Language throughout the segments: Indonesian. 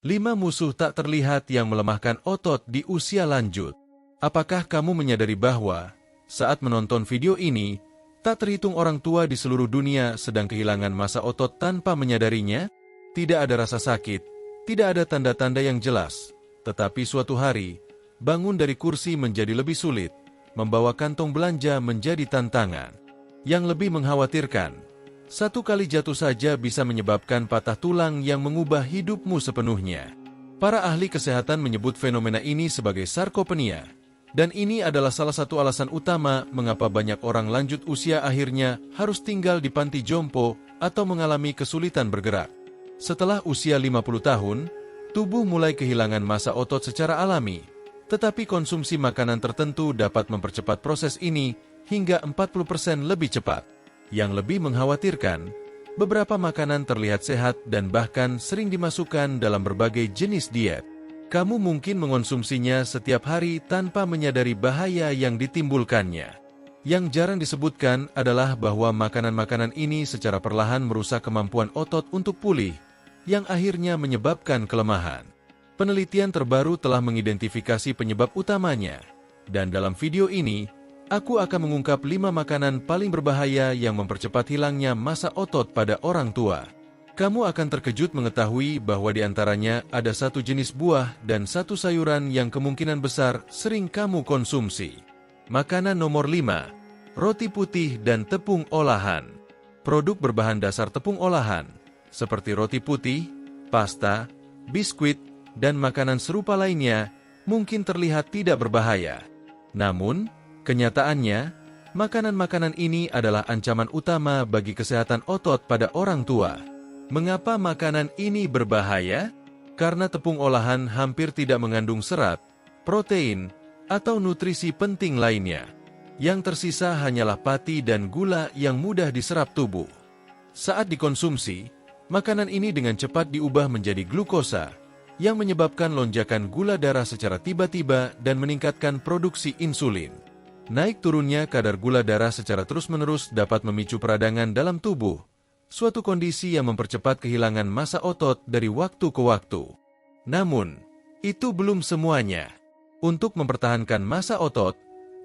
5 musuh tak terlihat yang melemahkan otot di usia lanjut. Apakah kamu menyadari bahwa saat menonton video ini, tak terhitung orang tua di seluruh dunia sedang kehilangan massa otot tanpa menyadarinya? Tidak ada rasa sakit, tidak ada tanda-tanda yang jelas. Tetapi suatu hari, bangun dari kursi menjadi lebih sulit, membawa kantong belanja menjadi tantangan. Yang lebih mengkhawatirkan, satu kali jatuh saja bisa menyebabkan patah tulang yang mengubah hidupmu sepenuhnya. Para ahli kesehatan menyebut fenomena ini sebagai sarkopenia. Dan ini adalah salah satu alasan utama mengapa banyak orang lanjut usia akhirnya harus tinggal di panti jompo atau mengalami kesulitan bergerak. Setelah usia 50 tahun, tubuh mulai kehilangan massa otot secara alami. Tetapi konsumsi makanan tertentu dapat mempercepat proses ini hingga 40% lebih cepat. Yang lebih mengkhawatirkan, beberapa makanan terlihat sehat dan bahkan sering dimasukkan dalam berbagai jenis diet. Kamu mungkin mengonsumsinya setiap hari tanpa menyadari bahaya yang ditimbulkannya. Yang jarang disebutkan adalah bahwa makanan-makanan ini secara perlahan merusak kemampuan otot untuk pulih, yang akhirnya menyebabkan kelemahan. Penelitian terbaru telah mengidentifikasi penyebab utamanya, dan dalam video ini, aku akan mengungkap 5 makanan paling berbahaya yang mempercepat hilangnya massa otot pada orang tua. Kamu akan terkejut mengetahui bahwa di antaranya ada satu jenis buah dan satu sayuran yang kemungkinan besar sering kamu konsumsi. Makanan nomor 5, roti putih dan tepung olahan. Produk berbahan dasar tepung olahan, seperti roti putih, pasta, biskuit, dan makanan serupa lainnya, mungkin terlihat tidak berbahaya. Namun, kenyataannya, makanan-makanan ini adalah ancaman utama bagi kesehatan otot pada orang tua. Mengapa makanan ini berbahaya? Karena tepung olahan hampir tidak mengandung serat, protein, atau nutrisi penting lainnya. Yang tersisa hanyalah pati dan gula yang mudah diserap tubuh. Saat dikonsumsi, makanan ini dengan cepat diubah menjadi glukosa, yang menyebabkan lonjakan gula darah secara tiba-tiba dan meningkatkan produksi insulin. Naik turunnya kadar gula darah secara terus-menerus dapat memicu peradangan dalam tubuh, suatu kondisi yang mempercepat kehilangan massa otot dari waktu ke waktu. Namun, itu belum semuanya. Untuk mempertahankan massa otot,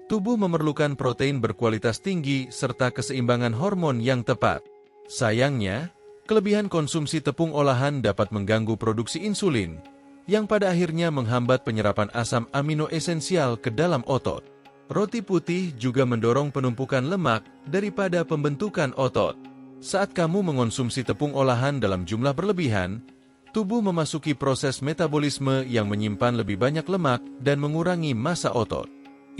tubuh memerlukan protein berkualitas tinggi serta keseimbangan hormon yang tepat. Sayangnya, kelebihan konsumsi tepung olahan dapat mengganggu produksi insulin, yang pada akhirnya menghambat penyerapan asam amino esensial ke dalam otot. Roti putih juga mendorong penumpukan lemak daripada pembentukan otot. Saat kamu mengonsumsi tepung olahan dalam jumlah berlebihan, tubuh memasuki proses metabolisme yang menyimpan lebih banyak lemak dan mengurangi massa otot.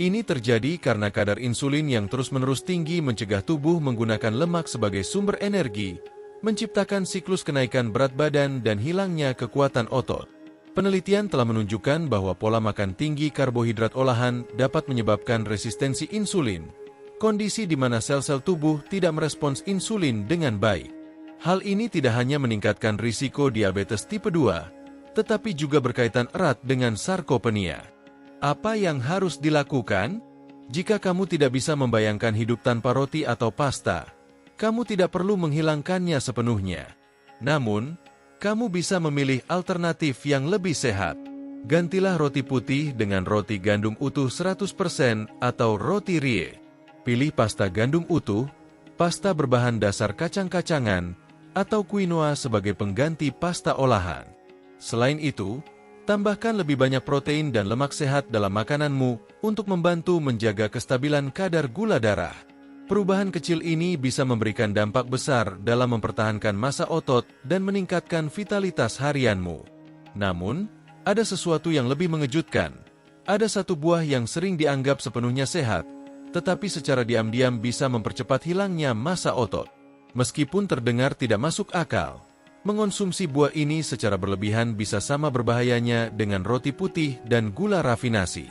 Ini terjadi karena kadar insulin yang terus-menerus tinggi mencegah tubuh menggunakan lemak sebagai sumber energi, menciptakan siklus kenaikan berat badan dan hilangnya kekuatan otot. Penelitian telah menunjukkan bahwa pola makan tinggi karbohidrat olahan dapat menyebabkan resistensi insulin, kondisi di mana sel-sel tubuh tidak merespons insulin dengan baik. Hal ini tidak hanya meningkatkan risiko diabetes tipe 2, tetapi juga berkaitan erat dengan sarkopenia. Apa yang harus dilakukan? Jika kamu tidak bisa membayangkan hidup tanpa roti atau pasta, kamu tidak perlu menghilangkannya sepenuhnya. Namun, kamu bisa memilih alternatif yang lebih sehat. Gantilah roti putih dengan roti gandum utuh 100% atau roti rie. Pilih pasta gandum utuh, pasta berbahan dasar kacang-kacangan, atau quinoa sebagai pengganti pasta olahan. Selain itu, tambahkan lebih banyak protein dan lemak sehat dalam makananmu untuk membantu menjaga kestabilan kadar gula darah. Perubahan kecil ini bisa memberikan dampak besar dalam mempertahankan massa otot dan meningkatkan vitalitas harianmu. Namun, ada sesuatu yang lebih mengejutkan. Ada satu buah yang sering dianggap sepenuhnya sehat, tetapi secara diam-diam bisa mempercepat hilangnya massa otot. Meskipun terdengar tidak masuk akal, mengonsumsi buah ini secara berlebihan bisa sama berbahayanya dengan roti putih dan gula rafinasi.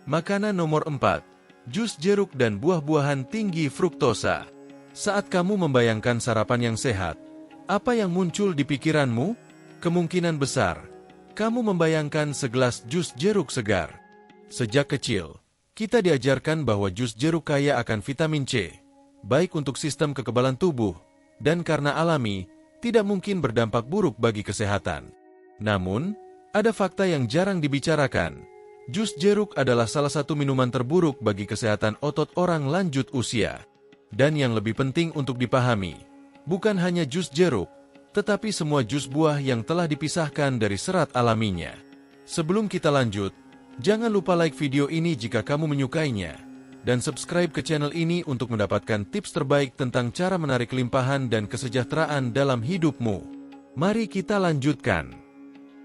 Makanan nomor 4, jus jeruk dan buah-buahan tinggi fruktosa. Saat kamu membayangkan sarapan yang sehat, apa yang muncul di pikiranmu? Kemungkinan besar, kamu membayangkan segelas jus jeruk segar. Sejak kecil, kita diajarkan bahwa jus jeruk kaya akan vitamin C, baik untuk sistem kekebalan tubuh, dan karena alami, tidak mungkin berdampak buruk bagi kesehatan. Namun, Ada fakta yang jarang dibicarakan. Jus jeruk adalah salah satu minuman terburuk bagi kesehatan otot orang lanjut usia. Dan yang lebih penting untuk dipahami, bukan hanya jus jeruk, tetapi semua jus buah yang telah dipisahkan dari serat alaminya. Sebelum kita lanjut, jangan lupa like video ini jika kamu menyukainya, dan subscribe ke channel ini untuk mendapatkan tips terbaik tentang cara menarik kelimpahan dan kesejahteraan dalam hidupmu. Mari kita lanjutkan.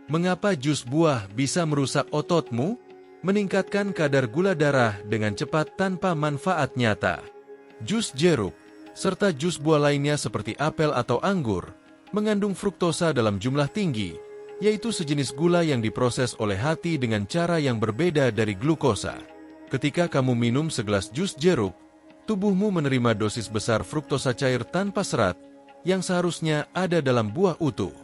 Mengapa jus buah bisa merusak ototmu? Meningkatkan kadar gula darah dengan cepat tanpa manfaat nyata. Jus jeruk, serta jus buah lainnya seperti apel atau anggur, mengandung fruktosa dalam jumlah tinggi, yaitu sejenis gula yang diproses oleh hati dengan cara yang berbeda dari glukosa. Ketika kamu minum segelas jus jeruk, tubuhmu menerima dosis besar fruktosa cair tanpa serat, yang seharusnya ada dalam buah utuh.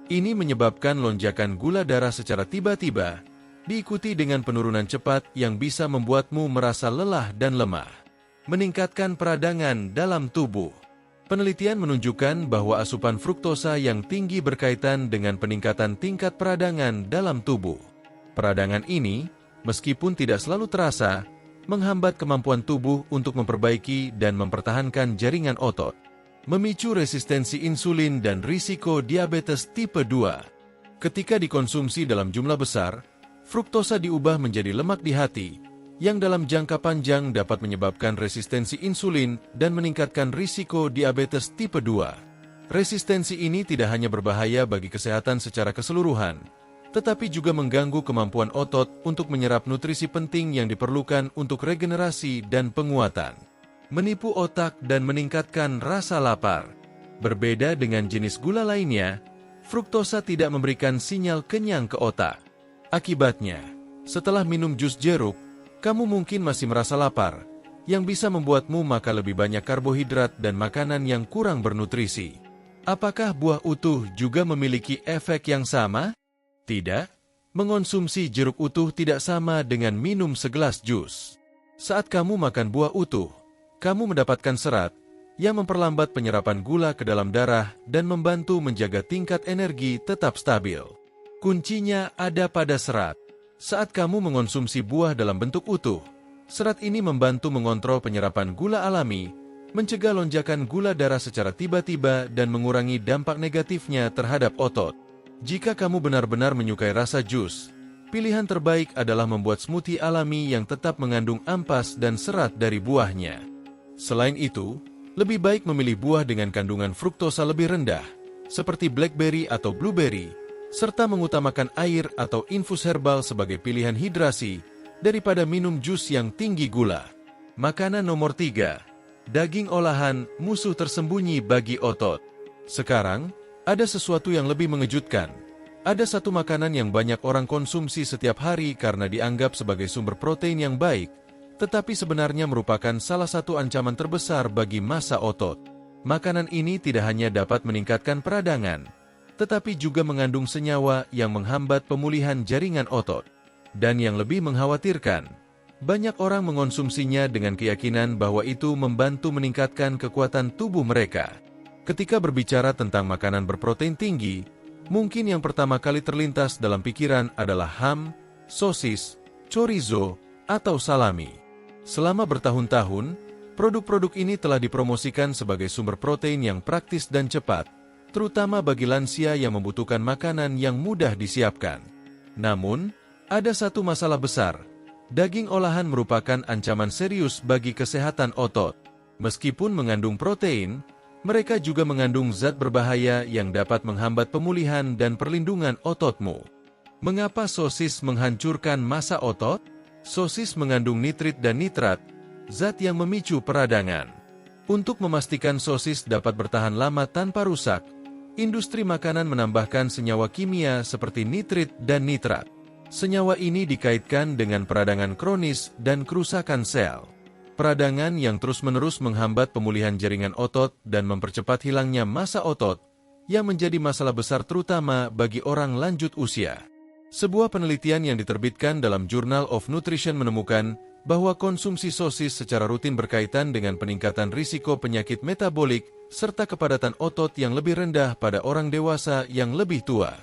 Ini menyebabkan lonjakan gula darah secara tiba-tiba, diikuti dengan penurunan cepat yang bisa membuatmu merasa lelah dan lemah. Meningkatkan peradangan dalam tubuh. Penelitian menunjukkan bahwa asupan fruktosa yang tinggi berkaitan dengan peningkatan tingkat peradangan dalam tubuh. Peradangan ini, meskipun tidak selalu terasa, menghambat kemampuan tubuh untuk memperbaiki dan mempertahankan jaringan otot. Memicu resistensi insulin dan risiko diabetes tipe 2. Ketika dikonsumsi dalam jumlah besar, fruktosa diubah menjadi lemak di hati, yang dalam jangka panjang dapat menyebabkan resistensi insulin dan meningkatkan risiko diabetes tipe 2. Resistensi ini tidak hanya berbahaya bagi kesehatan secara keseluruhan, tetapi juga mengganggu kemampuan otot untuk menyerap nutrisi penting yang diperlukan untuk regenerasi dan penguatan. Menipu otak dan meningkatkan rasa lapar. Berbeda dengan jenis gula lainnya, fruktosa tidak memberikan sinyal kenyang ke otak. Akibatnya, setelah minum jus jeruk, kamu mungkin masih merasa lapar, yang bisa membuatmu makan lebih banyak karbohidrat dan makanan yang kurang bernutrisi. Apakah buah utuh juga memiliki efek yang sama? Tidak. Mengonsumsi jeruk utuh tidak sama dengan minum segelas jus. Saat kamu makan buah utuh, kamu mendapatkan serat, yang memperlambat penyerapan gula ke dalam darah dan membantu menjaga tingkat energi tetap stabil. Kuncinya ada pada serat. Saat kamu mengonsumsi buah dalam bentuk utuh, serat ini membantu mengontrol penyerapan gula alami, mencegah lonjakan gula darah secara tiba-tiba dan mengurangi dampak negatifnya terhadap otot. Jika kamu benar-benar menyukai rasa jus, pilihan terbaik adalah membuat smoothie alami yang tetap mengandung ampas dan serat dari buahnya. Selain itu, lebih baik memilih buah dengan kandungan fruktosa lebih rendah, seperti blackberry atau blueberry, serta mengutamakan air atau infus herbal sebagai pilihan hidrasi daripada minum jus yang tinggi gula. Makanan nomor 3. Daging olahan, musuh tersembunyi bagi otot. Sekarang, ada sesuatu yang lebih mengejutkan. Ada satu makanan yang banyak orang konsumsi setiap hari karena dianggap sebagai sumber protein yang baik, tetapi sebenarnya merupakan salah satu ancaman terbesar bagi massa otot. Makanan ini tidak hanya dapat meningkatkan peradangan, tetapi juga mengandung senyawa yang menghambat pemulihan jaringan otot. Dan yang lebih mengkhawatirkan, banyak orang mengonsumsinya dengan keyakinan bahwa itu membantu meningkatkan kekuatan tubuh mereka. Ketika berbicara tentang makanan berprotein tinggi, mungkin yang pertama kali terlintas dalam pikiran adalah ham, sosis, chorizo, atau salami. Selama bertahun-tahun, produk-produk ini telah dipromosikan sebagai sumber protein yang praktis dan cepat, terutama bagi lansia yang membutuhkan makanan yang mudah disiapkan. Namun, ada satu masalah besar. Daging olahan merupakan ancaman serius bagi kesehatan otot. Meskipun mengandung protein, mereka juga mengandung zat berbahaya yang dapat menghambat pemulihan dan perlindungan ototmu. Mengapa sosis menghancurkan massa otot? Sosis mengandung nitrit dan nitrat, zat yang memicu peradangan. Untuk memastikan sosis dapat bertahan lama tanpa rusak, industri makanan menambahkan senyawa kimia seperti nitrit dan nitrat. Senyawa ini dikaitkan dengan peradangan kronis dan kerusakan sel. Peradangan yang terus-menerus menghambat pemulihan jaringan otot dan mempercepat hilangnya massa otot, yang menjadi masalah besar terutama bagi orang lanjut usia. Sebuah penelitian yang diterbitkan dalam Journal of Nutrition menemukan bahwa konsumsi sosis secara rutin berkaitan dengan peningkatan risiko penyakit metabolik serta kepadatan otot yang lebih rendah pada orang dewasa yang lebih tua.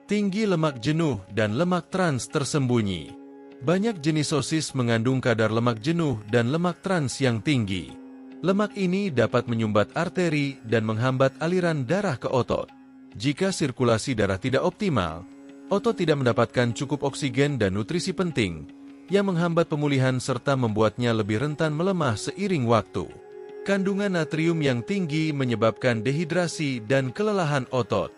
Tinggi lemak jenuh dan lemak trans tersembunyi. Banyak jenis sosis mengandung kadar lemak jenuh dan lemak trans yang tinggi. Lemak ini dapat menyumbat arteri dan menghambat aliran darah ke otot. Jika sirkulasi darah tidak optimal, otot tidak mendapatkan cukup oksigen dan nutrisi penting, yang menghambat pemulihan serta membuatnya lebih rentan melemah seiring waktu. Kandungan natrium yang tinggi menyebabkan dehidrasi dan kelelahan otot.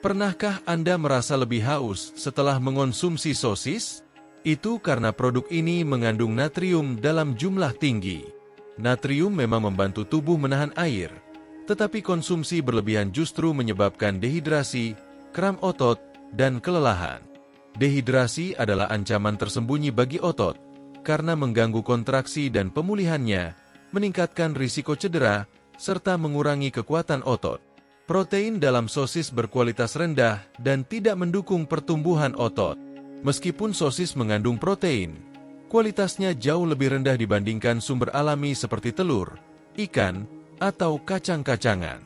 Pernahkah Anda merasa lebih haus setelah mengonsumsi sosis? Itu karena produk ini mengandung natrium dalam jumlah tinggi. Natrium memang membantu tubuh menahan air, tetapi konsumsi berlebihan justru menyebabkan dehidrasi, kram otot, dan kelelahan. Dehidrasi adalah ancaman tersembunyi bagi otot, karena mengganggu kontraksi dan pemulihannya, meningkatkan risiko cedera, serta mengurangi kekuatan otot. Protein dalam sosis berkualitas rendah dan tidak mendukung pertumbuhan otot. Meskipun sosis mengandung protein, kualitasnya jauh lebih rendah dibandingkan sumber alami seperti telur, ikan, atau kacang-kacangan.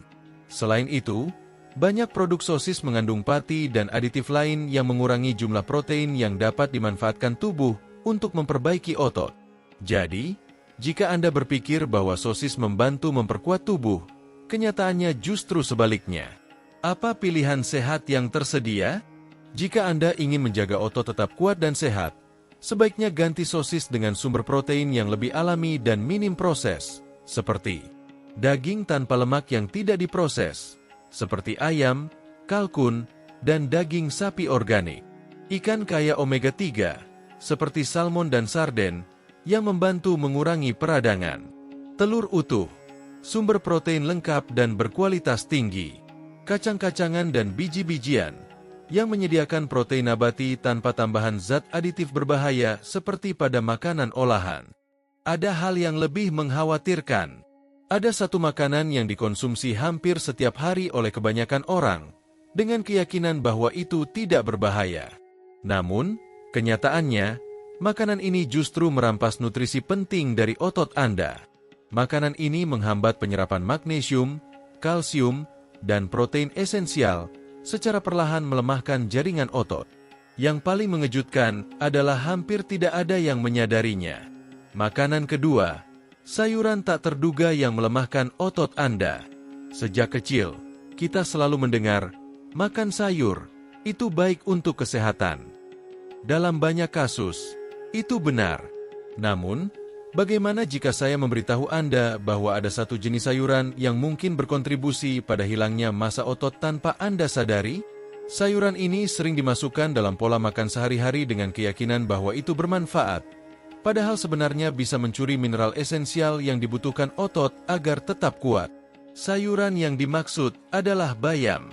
Selain itu, banyak produk sosis mengandung pati dan aditif lain yang mengurangi jumlah protein yang dapat dimanfaatkan tubuh untuk memperbaiki otot. Jadi, jika Anda berpikir bahwa sosis membantu memperkuat tubuh, kenyataannya justru sebaliknya. Apa pilihan sehat yang tersedia? Jika Anda ingin menjaga otot tetap kuat dan sehat, sebaiknya ganti sosis dengan sumber protein yang lebih alami dan minim proses, seperti daging tanpa lemak yang tidak diproses, seperti ayam, kalkun, dan daging sapi organik. Ikan kaya omega 3, seperti salmon dan sarden, yang membantu mengurangi peradangan. Telur utuh, sumber protein lengkap dan berkualitas tinggi. Kacang-kacangan dan biji-bijian, yang menyediakan protein nabati tanpa tambahan zat aditif berbahaya seperti pada makanan olahan. Ada hal yang lebih mengkhawatirkan. Ada satu makanan yang dikonsumsi hampir setiap hari oleh kebanyakan orang, dengan keyakinan bahwa itu tidak berbahaya. Namun, kenyataannya, makanan ini justru merampas nutrisi penting dari otot Anda. Makanan ini menghambat penyerapan magnesium, kalsium, dan protein esensial, secara perlahan melemahkan jaringan otot. Yang paling mengejutkan adalah hampir tidak ada yang menyadarinya. Makanan kedua, sayuran tak terduga yang melemahkan otot Anda. Sejak kecil, kita selalu mendengar, makan sayur, itu baik untuk kesehatan. Dalam banyak kasus, itu benar. Namun, bagaimana jika saya memberitahu Anda bahwa ada satu jenis sayuran yang mungkin berkontribusi pada hilangnya massa otot tanpa Anda sadari? Sayuran ini sering dimasukkan dalam pola makan sehari-hari dengan keyakinan bahwa itu bermanfaat, padahal sebenarnya bisa mencuri mineral esensial yang dibutuhkan otot agar tetap kuat. Sayuran yang dimaksud adalah bayam.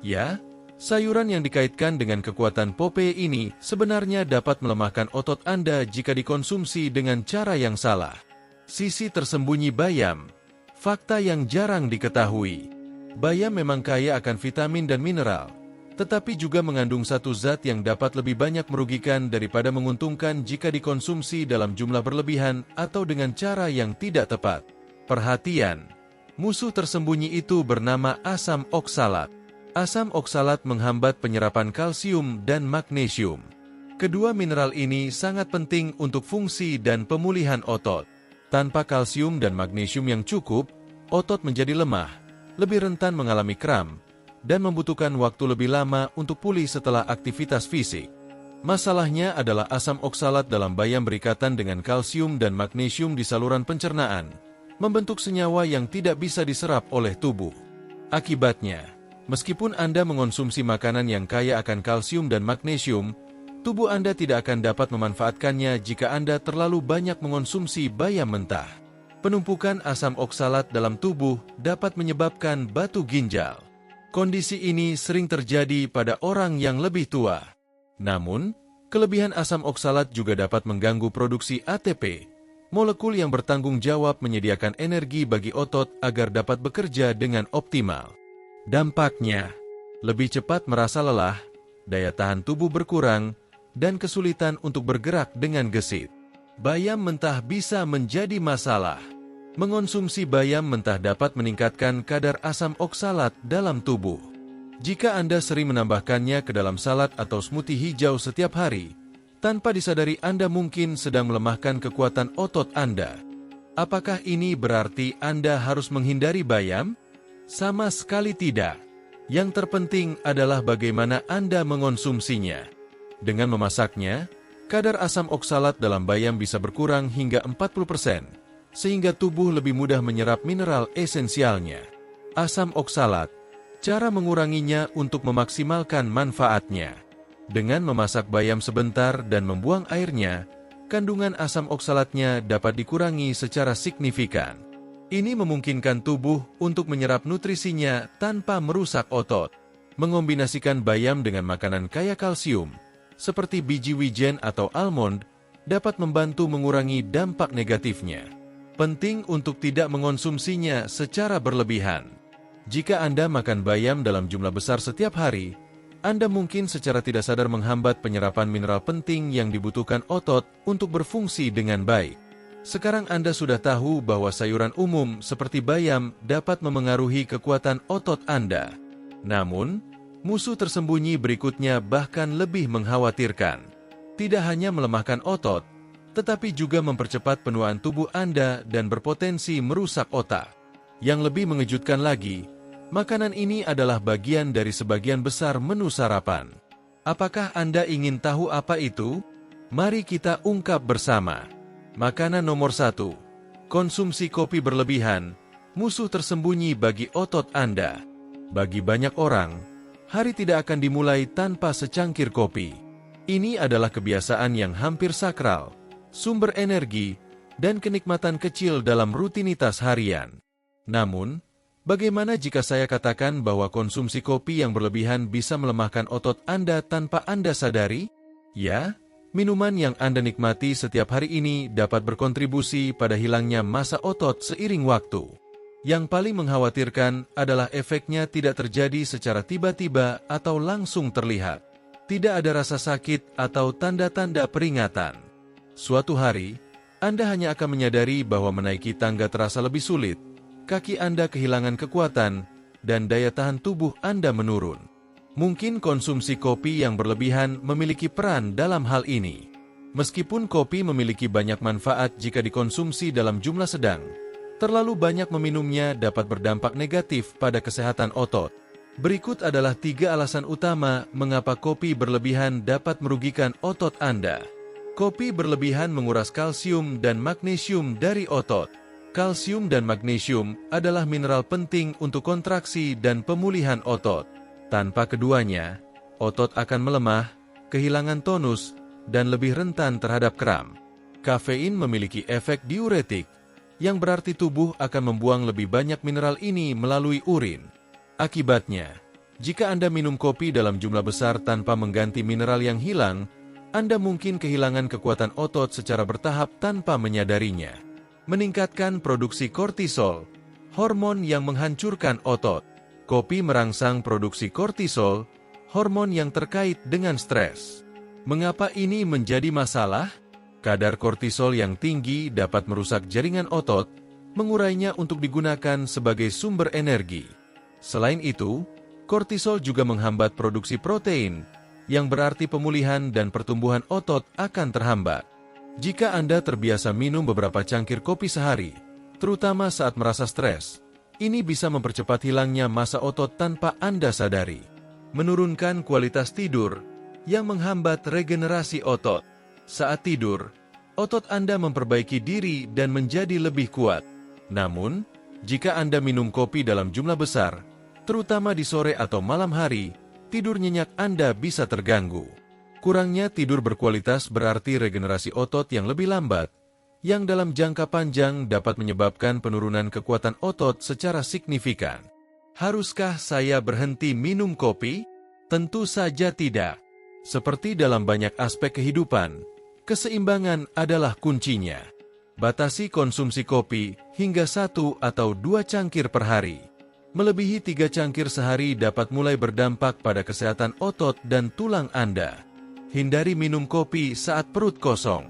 Ya, sayuran yang dikaitkan dengan kekuatan Popeye ini sebenarnya dapat melemahkan otot Anda jika dikonsumsi dengan cara yang salah. Sisi tersembunyi bayam, fakta yang jarang diketahui. Bayam memang kaya akan vitamin dan mineral, tetapi juga mengandung satu zat yang dapat lebih banyak merugikan daripada menguntungkan jika dikonsumsi dalam jumlah berlebihan atau dengan cara yang tidak tepat. Perhatian, musuh tersembunyi itu bernama asam oksalat. Asam oksalat menghambat penyerapan kalsium dan magnesium. Kedua mineral ini sangat penting untuk fungsi dan pemulihan otot. Tanpa kalsium dan magnesium yang cukup, otot menjadi lemah, lebih rentan mengalami kram, dan membutuhkan waktu lebih lama untuk pulih setelah aktivitas fisik. Masalahnya adalah asam oksalat dalam bayam berikatan dengan kalsium dan magnesium di saluran pencernaan, membentuk senyawa yang tidak bisa diserap oleh tubuh. Akibatnya, meskipun Anda mengonsumsi makanan yang kaya akan kalsium dan magnesium, tubuh Anda tidak akan dapat memanfaatkannya jika Anda terlalu banyak mengonsumsi bayam mentah. Penumpukan asam oksalat dalam tubuh dapat menyebabkan batu ginjal. Kondisi ini sering terjadi pada orang yang lebih tua. Namun, kelebihan asam oksalat juga dapat mengganggu produksi ATP, molekul yang bertanggung jawab menyediakan energi bagi otot agar dapat bekerja dengan optimal. Dampaknya, lebih cepat merasa lelah, daya tahan tubuh berkurang, dan kesulitan untuk bergerak dengan gesit. Bayam mentah bisa menjadi masalah. Mengonsumsi bayam mentah dapat meningkatkan kadar asam oksalat dalam tubuh. Jika Anda sering menambahkannya ke dalam salad atau smoothie hijau setiap hari, tanpa disadari Anda mungkin sedang melemahkan kekuatan otot Anda. Apakah ini berarti Anda harus menghindari bayam? Sama sekali tidak. Yang terpenting adalah bagaimana Anda mengonsumsinya. Dengan memasaknya, kadar asam oksalat dalam bayam bisa berkurang hingga 40%, sehingga tubuh lebih mudah menyerap mineral esensialnya. Asam oksalat, cara menguranginya untuk memaksimalkan manfaatnya. Dengan memasak bayam sebentar dan membuang airnya, kandungan asam oksalatnya dapat dikurangi secara signifikan. Ini memungkinkan tubuh untuk menyerap nutrisinya tanpa merusak otot. Mengombinasikan bayam dengan makanan kaya kalsium, seperti biji wijen atau almond, dapat membantu mengurangi dampak negatifnya. Penting untuk tidak mengonsumsinya secara berlebihan. Jika Anda makan bayam dalam jumlah besar setiap hari, Anda mungkin secara tidak sadar menghambat penyerapan mineral penting yang dibutuhkan otot untuk berfungsi dengan baik. Sekarang Anda sudah tahu bahwa sayuran umum seperti bayam dapat memengaruhi kekuatan otot Anda. Namun, musuh tersembunyi berikutnya bahkan lebih mengkhawatirkan. Tidak hanya melemahkan otot, tetapi juga mempercepat penuaan tubuh Anda dan berpotensi merusak otak. Yang lebih mengejutkan lagi, makanan ini adalah bagian dari sebagian besar menu sarapan. Apakah Anda ingin tahu apa itu? Mari kita ungkap bersama. Makanan nomor 1. Konsumsi kopi berlebihan, musuh tersembunyi bagi otot Anda. Bagi banyak orang, hari tidak akan dimulai tanpa secangkir kopi. Ini adalah kebiasaan yang hampir sakral, sumber energi, dan kenikmatan kecil dalam rutinitas harian. Namun, bagaimana jika saya katakan bahwa konsumsi kopi yang berlebihan bisa melemahkan otot Anda tanpa Anda sadari? Ya, minuman yang Anda nikmati setiap hari ini dapat berkontribusi pada hilangnya massa otot seiring waktu. Yang paling mengkhawatirkan adalah efeknya tidak terjadi secara tiba-tiba atau langsung terlihat. Tidak ada rasa sakit atau tanda-tanda peringatan. Suatu hari, Anda hanya akan menyadari bahwa menaiki tangga terasa lebih sulit, kaki Anda kehilangan kekuatan, dan daya tahan tubuh Anda menurun. Mungkin konsumsi kopi yang berlebihan memiliki peran dalam hal ini. Meskipun kopi memiliki banyak manfaat jika dikonsumsi dalam jumlah sedang, terlalu banyak meminumnya dapat berdampak negatif pada kesehatan otot. Berikut adalah 3 alasan utama mengapa kopi berlebihan dapat merugikan otot Anda. Kopi berlebihan menguras kalsium dan magnesium dari otot. Kalsium dan magnesium adalah mineral penting untuk kontraksi dan pemulihan otot. Tanpa keduanya, otot akan melemah, kehilangan tonus, dan lebih rentan terhadap kram. Kafein memiliki efek diuretik, yang berarti tubuh akan membuang lebih banyak mineral ini melalui urin. Akibatnya, jika Anda minum kopi dalam jumlah besar tanpa mengganti mineral yang hilang, Anda mungkin kehilangan kekuatan otot secara bertahap tanpa menyadarinya. Meningkatkan produksi kortisol, hormon yang menghancurkan otot. Kopi merangsang produksi kortisol, hormon yang terkait dengan stres. Mengapa ini menjadi masalah? Kadar kortisol yang tinggi dapat merusak jaringan otot, mengurainya untuk digunakan sebagai sumber energi. Selain itu, kortisol juga menghambat produksi protein, yang berarti pemulihan dan pertumbuhan otot akan terhambat. Jika Anda terbiasa minum beberapa cangkir kopi sehari, terutama saat merasa stres, ini bisa mempercepat hilangnya massa otot tanpa Anda sadari. Menurunkan kualitas tidur, yang menghambat regenerasi otot. Saat tidur, otot Anda memperbaiki diri dan menjadi lebih kuat. Namun, jika Anda minum kopi dalam jumlah besar, terutama di sore atau malam hari, tidur nyenyak Anda bisa terganggu. Kurangnya tidur berkualitas berarti regenerasi otot yang lebih lambat, yang dalam jangka panjang dapat menyebabkan penurunan kekuatan otot secara signifikan. Haruskah saya berhenti minum kopi? Tentu saja tidak. Seperti dalam banyak aspek kehidupan, keseimbangan adalah kuncinya. Batasi konsumsi kopi hingga 1 atau 2 cangkir per hari. Melebihi 3 cangkir sehari dapat mulai berdampak pada kesehatan otot dan tulang Anda. Hindari minum kopi saat perut kosong.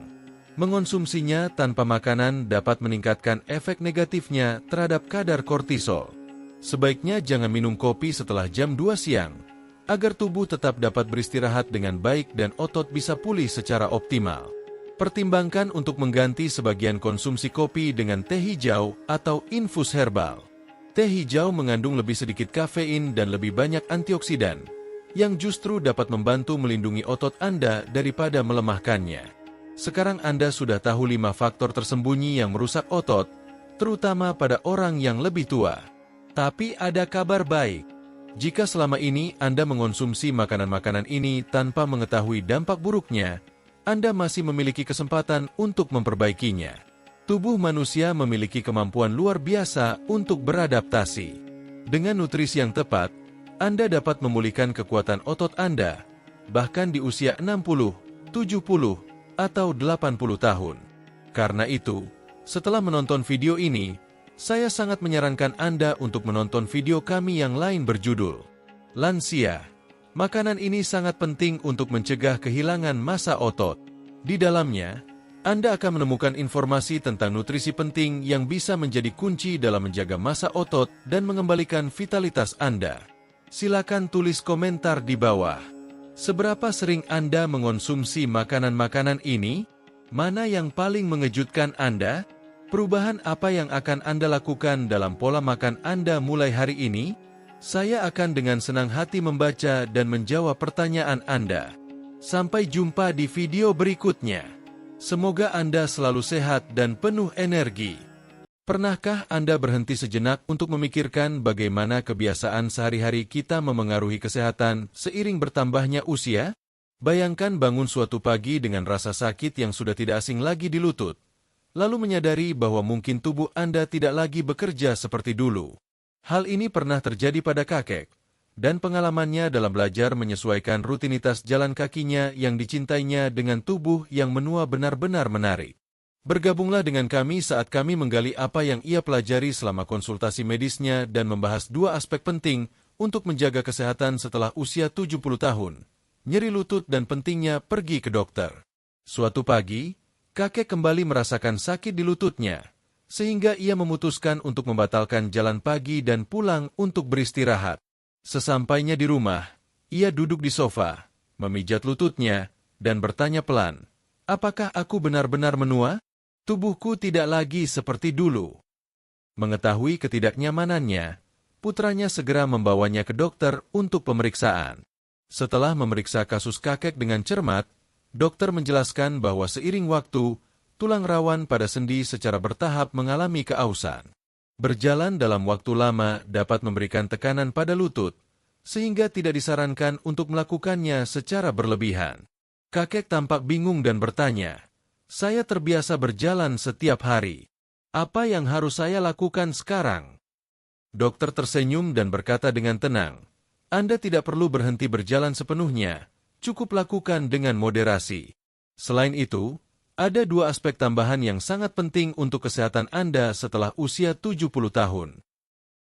Mengonsumsinya tanpa makanan dapat meningkatkan efek negatifnya terhadap kadar kortisol. Sebaiknya jangan minum kopi setelah jam 2 siang, agar tubuh tetap dapat beristirahat dengan baik dan otot bisa pulih secara optimal. Pertimbangkan untuk mengganti sebagian konsumsi kopi dengan teh hijau atau infus herbal. Teh hijau mengandung lebih sedikit kafein dan lebih banyak antioksidan, yang justru dapat membantu melindungi otot Anda daripada melemahkannya. Sekarang Anda sudah tahu 5 faktor tersembunyi yang merusak otot, terutama pada orang yang lebih tua. Tapi ada kabar baik. Jika selama ini Anda mengonsumsi makanan-makanan ini tanpa mengetahui dampak buruknya, Anda masih memiliki kesempatan untuk memperbaikinya. Tubuh manusia memiliki kemampuan luar biasa untuk beradaptasi. Dengan nutrisi yang tepat, Anda dapat memulihkan kekuatan otot Anda, bahkan di usia 60, 70, atau 80 tahun. Karena itu, setelah menonton video ini, saya sangat menyarankan Anda untuk menonton video kami yang lain berjudul Lansia. Makanan ini sangat penting untuk mencegah kehilangan massa otot. Di dalamnya, Anda akan menemukan informasi tentang nutrisi penting yang bisa menjadi kunci dalam menjaga massa otot dan mengembalikan vitalitas Anda. Silakan tulis komentar di bawah. Seberapa sering Anda mengonsumsi makanan-makanan ini? Mana yang paling mengejutkan Anda? Perubahan apa yang akan Anda lakukan dalam pola makan Anda mulai hari ini? Saya akan dengan senang hati membaca dan menjawab pertanyaan Anda. Sampai jumpa di video berikutnya. Semoga Anda selalu sehat dan penuh energi. Pernahkah Anda berhenti sejenak untuk memikirkan bagaimana kebiasaan sehari-hari kita memengaruhi kesehatan seiring bertambahnya usia? Bayangkan bangun suatu pagi dengan rasa sakit yang sudah tidak asing lagi di lutut, lalu menyadari bahwa mungkin tubuh Anda tidak lagi bekerja seperti dulu. Hal ini pernah terjadi pada kakek, dan pengalamannya dalam belajar menyesuaikan rutinitas jalan kakinya yang dicintainya dengan tubuh yang menua benar-benar menarik. Bergabunglah dengan kami saat kami menggali apa yang ia pelajari selama konsultasi medisnya dan membahas 2 aspek penting untuk menjaga kesehatan setelah usia 70 tahun, nyeri lutut dan pentingnya pergi ke dokter. Suatu pagi, kakek kembali merasakan sakit di lututnya, sehingga ia memutuskan untuk membatalkan jalan pagi dan pulang untuk beristirahat. Sesampainya di rumah, ia duduk di sofa, memijat lututnya, dan bertanya pelan, "Apakah aku benar-benar menua? Tubuhku tidak lagi seperti dulu." Mengetahui ketidaknyamanannya, putranya segera membawanya ke dokter untuk pemeriksaan. Setelah memeriksa kasus kakek dengan cermat, dokter menjelaskan bahwa seiring waktu, tulang rawan pada sendi secara bertahap mengalami keausan. Berjalan dalam waktu lama dapat memberikan tekanan pada lutut, sehingga tidak disarankan untuk melakukannya secara berlebihan. Kakek tampak bingung dan bertanya, "Saya terbiasa berjalan setiap hari. Apa yang harus saya lakukan sekarang?" Dokter tersenyum dan berkata dengan tenang, "Anda tidak perlu berhenti berjalan sepenuhnya, cukup lakukan dengan moderasi." Selain itu, ada 2 aspek tambahan yang sangat penting untuk kesehatan Anda setelah usia 70 tahun.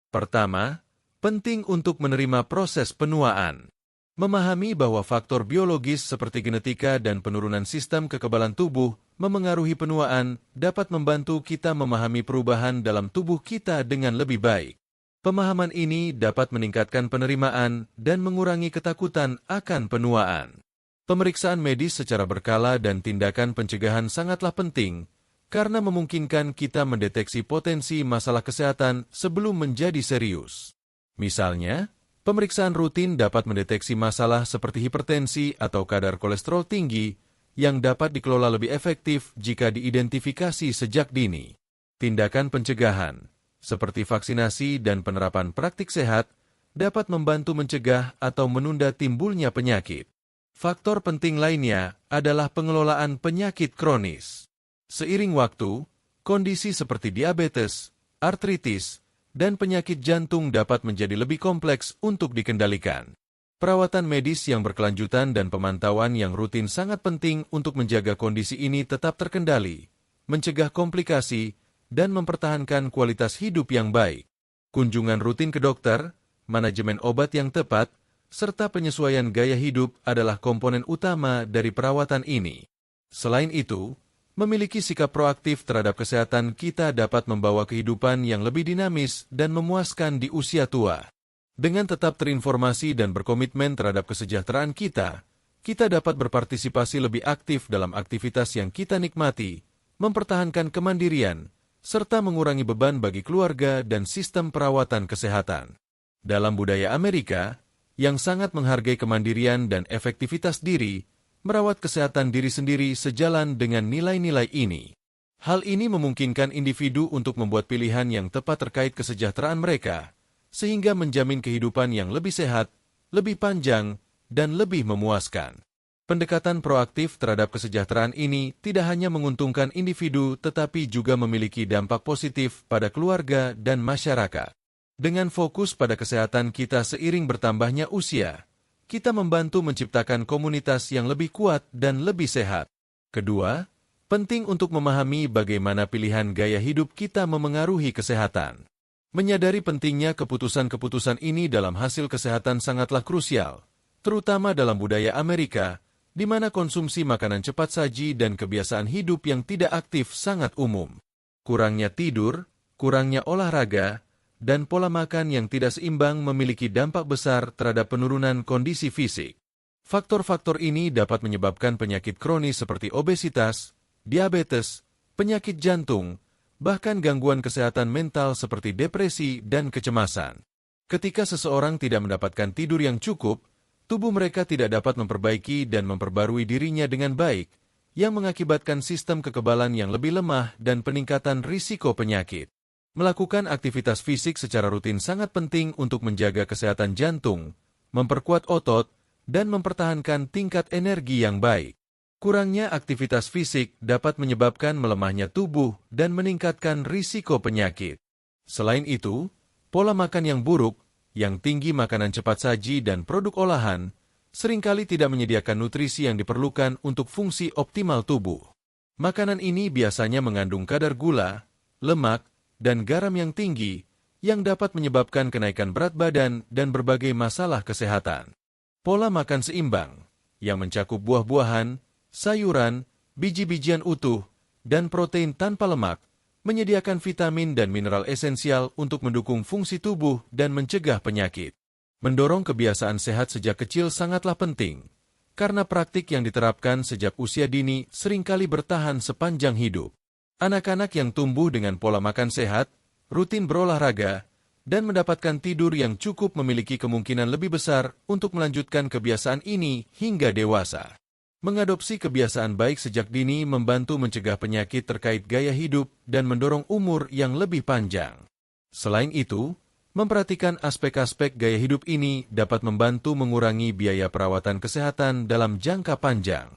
Pertama, penting untuk menerima proses penuaan. Memahami bahwa faktor biologis seperti genetika dan penurunan sistem kekebalan tubuh memengaruhi penuaan dapat membantu kita memahami perubahan dalam tubuh kita dengan lebih baik. Pemahaman ini dapat meningkatkan penerimaan dan mengurangi ketakutan akan penuaan. Pemeriksaan medis secara berkala dan tindakan pencegahan sangatlah penting, karena memungkinkan kita mendeteksi potensi masalah kesehatan sebelum menjadi serius. Misalnya, pemeriksaan rutin dapat mendeteksi masalah seperti hipertensi atau kadar kolesterol tinggi yang dapat dikelola lebih efektif jika diidentifikasi sejak dini. Tindakan pencegahan, seperti vaksinasi dan penerapan praktik sehat, dapat membantu mencegah atau menunda timbulnya penyakit. Faktor penting lainnya adalah pengelolaan penyakit kronis. Seiring waktu, kondisi seperti diabetes, artritis, dan penyakit jantung dapat menjadi lebih kompleks untuk dikendalikan. Perawatan medis yang berkelanjutan dan pemantauan yang rutin sangat penting untuk menjaga kondisi ini tetap terkendali, mencegah komplikasi, dan mempertahankan kualitas hidup yang baik. Kunjungan rutin ke dokter, manajemen obat yang tepat, serta penyesuaian gaya hidup adalah komponen utama dari perawatan ini. Selain itu, Memiliki sikap proaktif terhadap kesehatan kita dapat membawa kehidupan yang lebih dinamis dan memuaskan di usia tua. Dengan tetap terinformasi dan berkomitmen terhadap kesejahteraan kita dapat berpartisipasi lebih aktif dalam aktivitas yang kita nikmati, mempertahankan kemandirian, serta mengurangi beban bagi keluarga dan sistem perawatan kesehatan. Dalam budaya Amerika, yang sangat menghargai kemandirian dan efektivitas diri, merawat kesehatan diri sendiri sejalan dengan nilai-nilai ini. Hal ini memungkinkan individu untuk membuat pilihan yang tepat terkait kesejahteraan mereka, sehingga menjamin kehidupan yang lebih sehat, lebih panjang, dan lebih memuaskan. Pendekatan proaktif terhadap kesejahteraan ini tidak hanya menguntungkan individu tetapi juga memiliki dampak positif pada keluarga dan masyarakat. Dengan fokus pada kesehatan kita seiring bertambahnya usia, kita membantu menciptakan komunitas yang lebih kuat dan lebih sehat. Kedua, penting untuk memahami bagaimana pilihan gaya hidup kita memengaruhi kesehatan. Menyadari pentingnya keputusan-keputusan ini dalam hasil kesehatan sangatlah krusial, terutama dalam budaya Amerika, di mana konsumsi makanan cepat saji dan kebiasaan hidup yang tidak aktif sangat umum. Kurangnya tidur, kurangnya olahraga, dan pola makan yang tidak seimbang memiliki dampak besar terhadap penurunan kondisi fisik. Faktor-faktor ini dapat menyebabkan penyakit kronis seperti obesitas, diabetes, penyakit jantung, bahkan gangguan kesehatan mental seperti depresi dan kecemasan. Ketika seseorang tidak mendapatkan tidur yang cukup, tubuh mereka tidak dapat memperbaiki dan memperbarui dirinya dengan baik, yang mengakibatkan sistem kekebalan yang lebih lemah dan peningkatan risiko penyakit. Melakukan aktivitas fisik secara rutin sangat penting untuk menjaga kesehatan jantung, memperkuat otot, dan mempertahankan tingkat energi yang baik. Kurangnya aktivitas fisik dapat menyebabkan melemahnya tubuh dan meningkatkan risiko penyakit. Selain itu, pola makan yang buruk, yang tinggi makanan cepat saji dan produk olahan, seringkali tidak menyediakan nutrisi yang diperlukan untuk fungsi optimal tubuh. Makanan ini biasanya mengandung kadar gula, lemak, dan garam yang tinggi, yang dapat menyebabkan kenaikan berat badan dan berbagai masalah kesehatan. Pola makan seimbang, yang mencakup buah-buahan, sayuran, biji-bijian utuh, dan protein tanpa lemak, menyediakan vitamin dan mineral esensial untuk mendukung fungsi tubuh dan mencegah penyakit. Mendorong kebiasaan sehat sejak kecil sangatlah penting, karena praktik yang diterapkan sejak usia dini seringkali bertahan sepanjang hidup. Anak-anak yang tumbuh dengan pola makan sehat, rutin berolahraga, dan mendapatkan tidur yang cukup memiliki kemungkinan lebih besar untuk melanjutkan kebiasaan ini hingga dewasa. Mengadopsi kebiasaan baik sejak dini membantu mencegah penyakit terkait gaya hidup dan mendorong umur yang lebih panjang. Selain itu, memperhatikan aspek-aspek gaya hidup ini dapat membantu mengurangi biaya perawatan kesehatan dalam jangka panjang.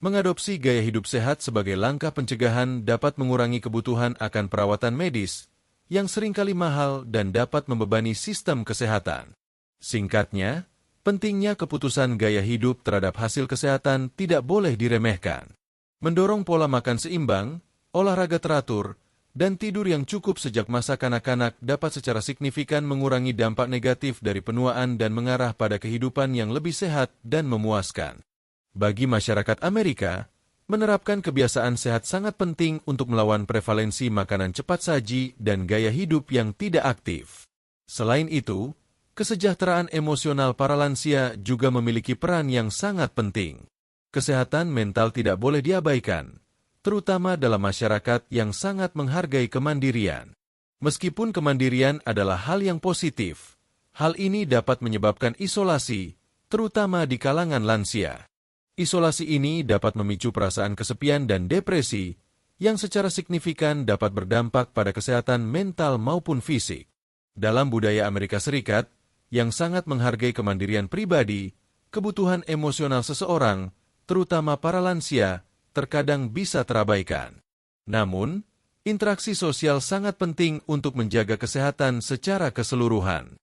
Mengadopsi gaya hidup sehat sebagai langkah pencegahan dapat mengurangi kebutuhan akan perawatan medis, yang seringkali mahal dan dapat membebani sistem kesehatan. Singkatnya, pentingnya keputusan gaya hidup terhadap hasil kesehatan tidak boleh diremehkan. Mendorong pola makan seimbang, olahraga teratur, dan tidur yang cukup sejak masa kanak-kanak dapat secara signifikan mengurangi dampak negatif dari penuaan dan mengarah pada kehidupan yang lebih sehat dan memuaskan. Bagi masyarakat Amerika, menerapkan kebiasaan sehat sangat penting untuk melawan prevalensi makanan cepat saji dan gaya hidup yang tidak aktif. Selain itu, kesejahteraan emosional para lansia juga memiliki peran yang sangat penting. Kesehatan mental tidak boleh diabaikan, terutama dalam masyarakat yang sangat menghargai kemandirian. Meskipun kemandirian adalah hal yang positif, hal ini dapat menyebabkan isolasi, terutama di kalangan lansia. Isolasi ini dapat memicu perasaan kesepian dan depresi, yang secara signifikan dapat berdampak pada kesehatan mental maupun fisik. Dalam budaya Amerika Serikat, yang sangat menghargai kemandirian pribadi, kebutuhan emosional seseorang, terutama para lansia, terkadang bisa terabaikan. Namun, interaksi sosial sangat penting untuk menjaga kesehatan secara keseluruhan.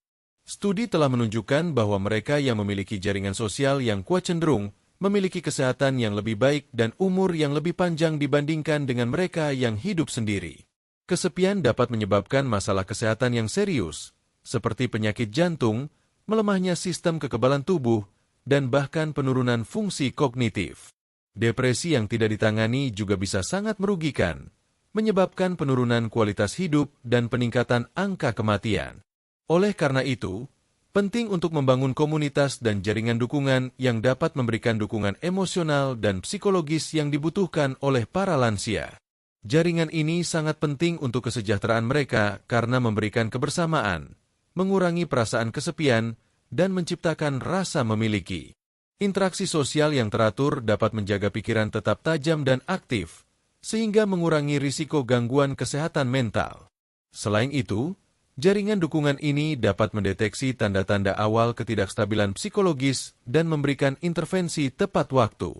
Studi telah menunjukkan bahwa mereka yang memiliki jaringan sosial yang kuat cenderung memiliki kesehatan yang lebih baik dan umur yang lebih panjang dibandingkan dengan mereka yang hidup sendiri. Kesepian dapat menyebabkan masalah kesehatan yang serius, seperti penyakit jantung, melemahnya sistem kekebalan tubuh, dan bahkan penurunan fungsi kognitif. Depresi yang tidak ditangani juga bisa sangat merugikan, menyebabkan penurunan kualitas hidup dan peningkatan angka kematian. Oleh karena itu, penting untuk membangun komunitas dan jaringan dukungan yang dapat memberikan dukungan emosional dan psikologis yang dibutuhkan oleh para lansia. Jaringan ini sangat penting untuk kesejahteraan mereka karena memberikan kebersamaan, mengurangi perasaan kesepian, dan menciptakan rasa memiliki. Interaksi sosial yang teratur dapat menjaga pikiran tetap tajam dan aktif, sehingga mengurangi risiko gangguan kesehatan mental. Selain itu, jaringan dukungan ini dapat mendeteksi tanda-tanda awal ketidakstabilan psikologis dan memberikan intervensi tepat waktu.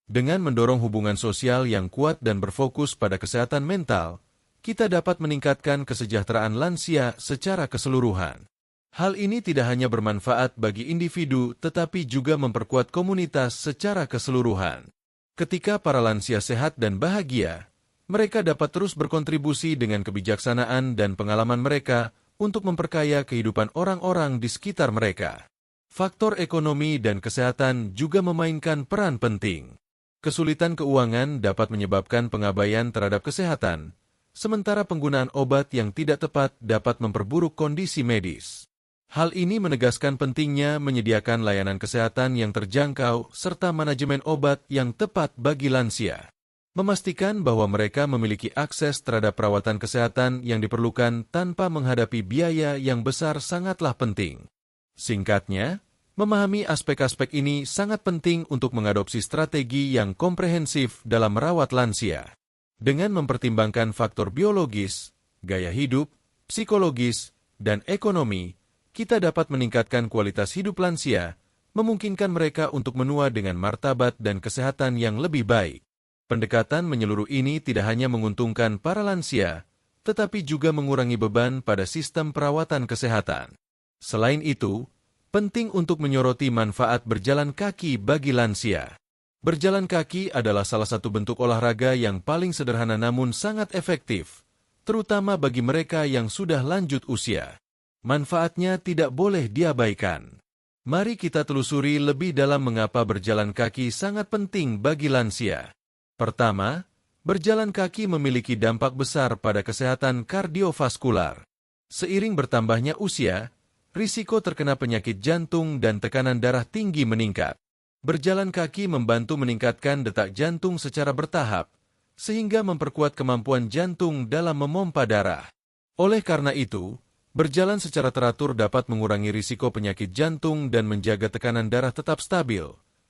Dengan mendorong hubungan sosial yang kuat dan berfokus pada kesehatan mental, kita dapat meningkatkan kesejahteraan lansia secara keseluruhan. Hal ini tidak hanya bermanfaat bagi individu, tetapi juga memperkuat komunitas secara keseluruhan. Ketika para lansia sehat dan bahagia, mereka dapat terus berkontribusi dengan kebijaksanaan dan pengalaman mereka untuk memperkaya kehidupan orang-orang di sekitar mereka. Faktor ekonomi dan kesehatan juga memainkan peran penting. Kesulitan keuangan dapat menyebabkan pengabaian terhadap kesehatan, sementara penggunaan obat yang tidak tepat dapat memperburuk kondisi medis. Hal ini menegaskan pentingnya menyediakan layanan kesehatan yang terjangkau serta manajemen obat yang tepat bagi lansia. Memastikan bahwa mereka memiliki akses terhadap perawatan kesehatan yang diperlukan tanpa menghadapi biaya yang besar sangatlah penting. Singkatnya, memahami aspek-aspek ini sangat penting untuk mengadopsi strategi yang komprehensif dalam merawat lansia. Dengan mempertimbangkan faktor biologis, gaya hidup, psikologis, dan ekonomi, kita dapat meningkatkan kualitas hidup lansia, memungkinkan mereka untuk menua dengan martabat dan kesehatan yang lebih baik. Pendekatan menyeluruh ini tidak hanya menguntungkan para lansia, tetapi juga mengurangi beban pada sistem perawatan kesehatan. Selain itu, penting untuk menyoroti manfaat berjalan kaki bagi lansia. Berjalan kaki adalah salah satu bentuk olahraga yang paling sederhana namun sangat efektif, terutama bagi mereka yang sudah lanjut usia. Manfaatnya tidak boleh diabaikan. Mari kita telusuri lebih dalam mengapa berjalan kaki sangat penting bagi lansia. Pertama, berjalan kaki memiliki dampak besar pada kesehatan kardiovaskular. Seiring bertambahnya usia, risiko terkena penyakit jantung dan tekanan darah tinggi meningkat. Berjalan kaki membantu meningkatkan detak jantung secara bertahap, sehingga memperkuat kemampuan jantung dalam memompa darah. Oleh karena itu, berjalan secara teratur dapat mengurangi risiko penyakit jantung dan menjaga tekanan darah tetap stabil,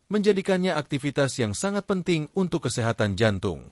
menjadikannya aktivitas yang sangat penting untuk kesehatan jantung.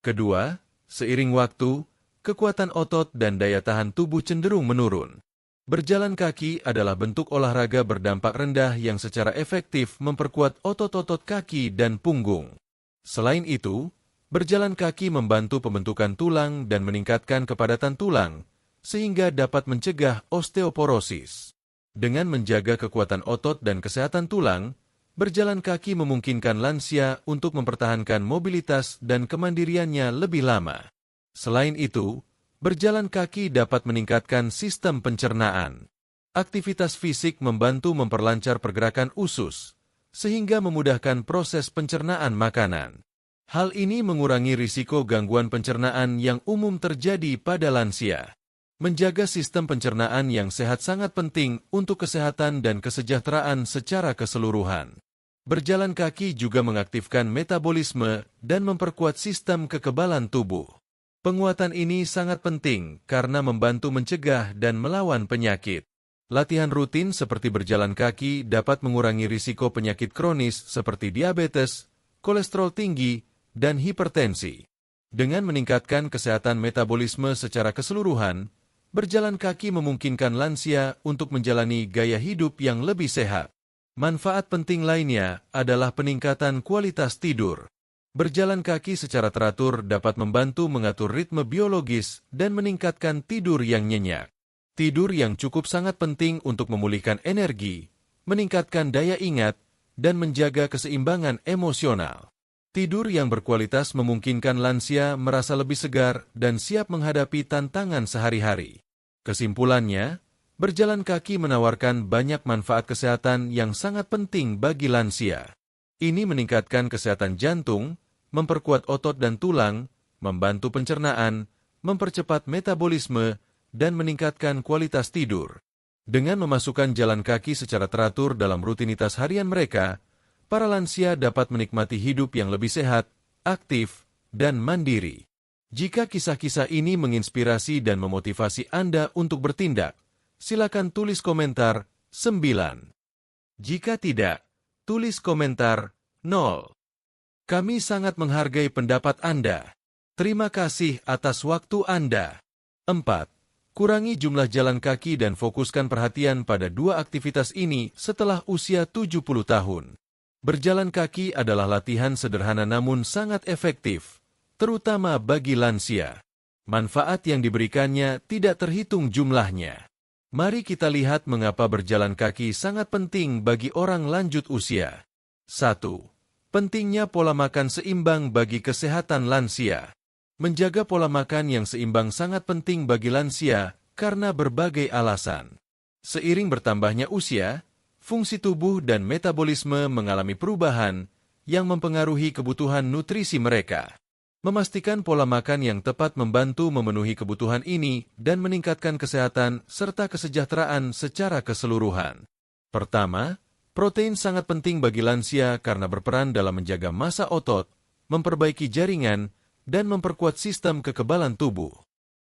Kedua, seiring waktu, kekuatan otot dan daya tahan tubuh cenderung menurun. Berjalan kaki adalah bentuk olahraga berdampak rendah yang secara efektif memperkuat otot-otot kaki dan punggung. Selain itu, berjalan kaki membantu pembentukan tulang dan meningkatkan kepadatan tulang, sehingga dapat mencegah osteoporosis. Dengan menjaga kekuatan otot dan kesehatan tulang, berjalan kaki memungkinkan lansia untuk mempertahankan mobilitas dan kemandiriannya lebih lama. Selain itu, berjalan kaki dapat meningkatkan sistem pencernaan. Aktivitas fisik membantu memperlancar pergerakan usus, sehingga memudahkan proses pencernaan makanan. Hal ini mengurangi risiko gangguan pencernaan yang umum terjadi pada lansia. Menjaga sistem pencernaan yang sehat sangat penting untuk kesehatan dan kesejahteraan secara keseluruhan. Berjalan kaki juga mengaktifkan metabolisme dan memperkuat sistem kekebalan tubuh. Penguatan ini sangat penting karena membantu mencegah dan melawan penyakit. Latihan rutin seperti berjalan kaki dapat mengurangi risiko penyakit kronis seperti diabetes, kolesterol tinggi, dan hipertensi. Dengan meningkatkan kesehatan metabolisme secara keseluruhan, berjalan kaki memungkinkan lansia untuk menjalani gaya hidup yang lebih sehat. Manfaat penting lainnya adalah peningkatan kualitas tidur. Berjalan kaki secara teratur dapat membantu mengatur ritme biologis dan meningkatkan tidur yang nyenyak. Tidur yang cukup sangat penting untuk memulihkan energi, meningkatkan daya ingat, dan menjaga keseimbangan emosional. Tidur yang berkualitas memungkinkan lansia merasa lebih segar dan siap menghadapi tantangan sehari-hari. Kesimpulannya, berjalan kaki menawarkan banyak manfaat kesehatan yang sangat penting bagi lansia. Ini meningkatkan kesehatan jantung, memperkuat otot dan tulang, membantu pencernaan, mempercepat metabolisme, dan meningkatkan kualitas tidur. Dengan memasukkan jalan kaki secara teratur dalam rutinitas harian mereka, para lansia dapat menikmati hidup yang lebih sehat, aktif, dan mandiri. Jika kisah-kisah ini menginspirasi dan memotivasi Anda untuk bertindak, silakan tulis komentar 9. Jika tidak, tulis komentar 0. Kami sangat menghargai pendapat Anda. Terima kasih atas waktu Anda. 4. Kurangi jumlah jalan kaki dan fokuskan perhatian pada dua aktivitas ini setelah usia 70 tahun. Berjalan kaki adalah latihan sederhana namun sangat efektif, terutama bagi lansia. Manfaat yang diberikannya tidak terhitung jumlahnya. Mari kita lihat mengapa berjalan kaki sangat penting bagi orang lanjut usia. 1. Pentingnya pola makan seimbang bagi kesehatan lansia. Menjaga pola makan yang seimbang sangat penting bagi lansia karena berbagai alasan. Seiring bertambahnya usia, fungsi tubuh dan metabolisme mengalami perubahan yang mempengaruhi kebutuhan nutrisi mereka. Memastikan pola makan yang tepat membantu memenuhi kebutuhan ini dan meningkatkan kesehatan serta kesejahteraan secara keseluruhan. Pertama, protein sangat penting bagi lansia karena berperan dalam menjaga massa otot, memperbaiki jaringan, dan memperkuat sistem kekebalan tubuh.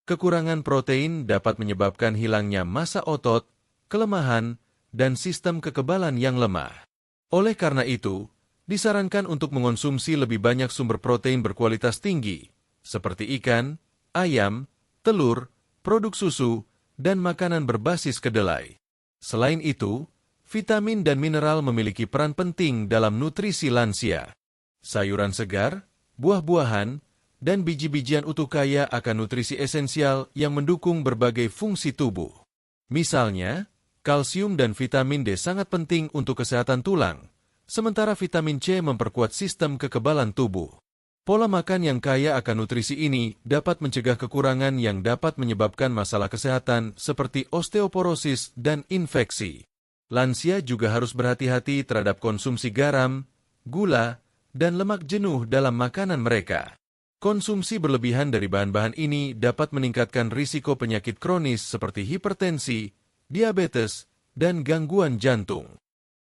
Kekurangan protein dapat menyebabkan hilangnya massa otot, kelemahan, dan sistem kekebalan yang lemah. Oleh karena itu, disarankan untuk mengonsumsi lebih banyak sumber protein berkualitas tinggi, seperti ikan, ayam, telur, produk susu, dan makanan berbasis kedelai. Selain itu, vitamin dan mineral memiliki peran penting dalam nutrisi lansia. Sayuran segar, buah-buahan, dan biji-bijian utuh kaya akan nutrisi esensial yang mendukung berbagai fungsi tubuh. Misalnya, kalsium dan vitamin D sangat penting untuk kesehatan tulang, sementara vitamin C memperkuat sistem kekebalan tubuh. Pola makan yang kaya akan nutrisi ini dapat mencegah kekurangan yang dapat menyebabkan masalah kesehatan seperti osteoporosis dan infeksi. Lansia juga harus berhati-hati terhadap konsumsi garam, gula, dan lemak jenuh dalam makanan mereka. Konsumsi berlebihan dari bahan-bahan ini dapat meningkatkan risiko penyakit kronis seperti hipertensi, diabetes, dan gangguan jantung.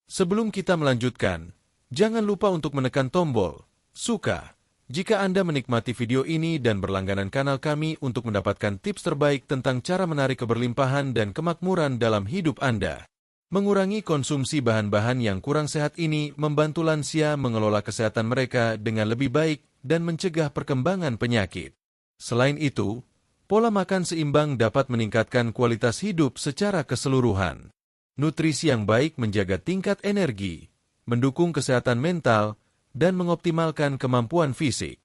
Sebelum kita melanjutkan, jangan lupa untuk menekan tombol suka jika Anda menikmati video ini dan berlangganan kanal kami untuk mendapatkan tips terbaik tentang cara menarik keberlimpahan dan kemakmuran dalam hidup Anda. Mengurangi konsumsi bahan-bahan yang kurang sehat ini membantu lansia mengelola kesehatan mereka dengan lebih baik dan mencegah perkembangan penyakit. Selain itu, pola makan seimbang dapat meningkatkan kualitas hidup secara keseluruhan. Nutrisi yang baik menjaga tingkat energi, mendukung kesehatan mental, dan mengoptimalkan kemampuan fisik.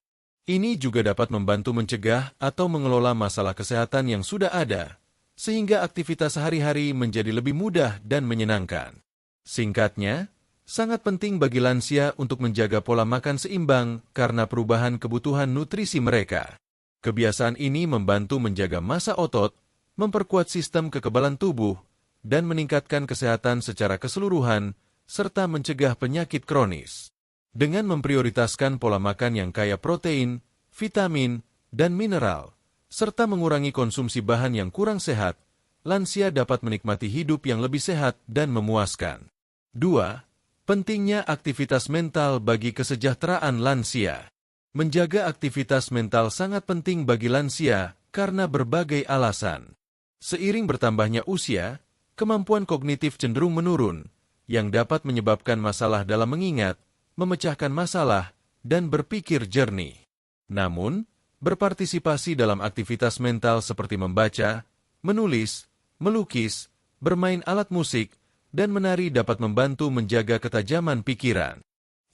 Ini juga dapat membantu mencegah atau mengelola masalah kesehatan yang sudah ada, sehingga aktivitas sehari-hari menjadi lebih mudah dan menyenangkan. Singkatnya, sangat penting bagi lansia untuk menjaga pola makan seimbang karena perubahan kebutuhan nutrisi mereka. Kebiasaan ini membantu menjaga massa otot, memperkuat sistem kekebalan tubuh, dan meningkatkan kesehatan secara keseluruhan, serta mencegah penyakit kronis. Dengan memprioritaskan pola makan yang kaya protein, vitamin, dan mineral, serta mengurangi konsumsi bahan yang kurang sehat, lansia dapat menikmati hidup yang lebih sehat dan memuaskan. 2. Pentingnya aktivitas mental bagi kesejahteraan lansia. Menjaga aktivitas mental sangat penting bagi lansia karena berbagai alasan. Seiring bertambahnya usia, kemampuan kognitif cenderung menurun, yang dapat menyebabkan masalah dalam mengingat, memecahkan masalah, dan berpikir jernih. Namun, berpartisipasi dalam aktivitas mental seperti membaca, menulis, melukis, bermain alat musik, dan menari dapat membantu menjaga ketajaman pikiran.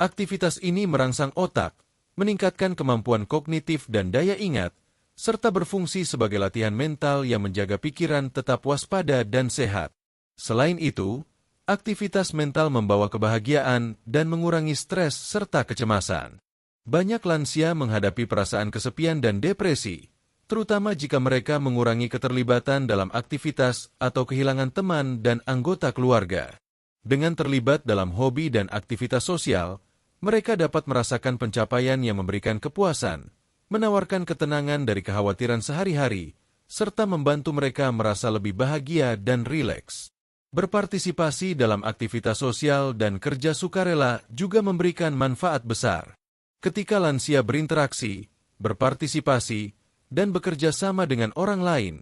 Aktivitas ini merangsang otak, meningkatkan kemampuan kognitif dan daya ingat, serta berfungsi sebagai latihan mental yang menjaga pikiran tetap waspada dan sehat. Selain itu, aktivitas mental membawa kebahagiaan dan mengurangi stres serta kecemasan. Banyak lansia menghadapi perasaan kesepian dan depresi, terutama jika mereka mengurangi keterlibatan dalam aktivitas atau kehilangan teman dan anggota keluarga. Dengan terlibat dalam hobi dan aktivitas sosial, Mereka dapat merasakan pencapaian yang memberikan kepuasan, menawarkan ketenangan dari kekhawatiran sehari-hari, serta membantu mereka merasa lebih bahagia dan rileks. Berpartisipasi dalam aktivitas sosial dan kerja sukarela juga memberikan manfaat besar. Ketika lansia berinteraksi, berpartisipasi, dan bekerja sama dengan orang lain,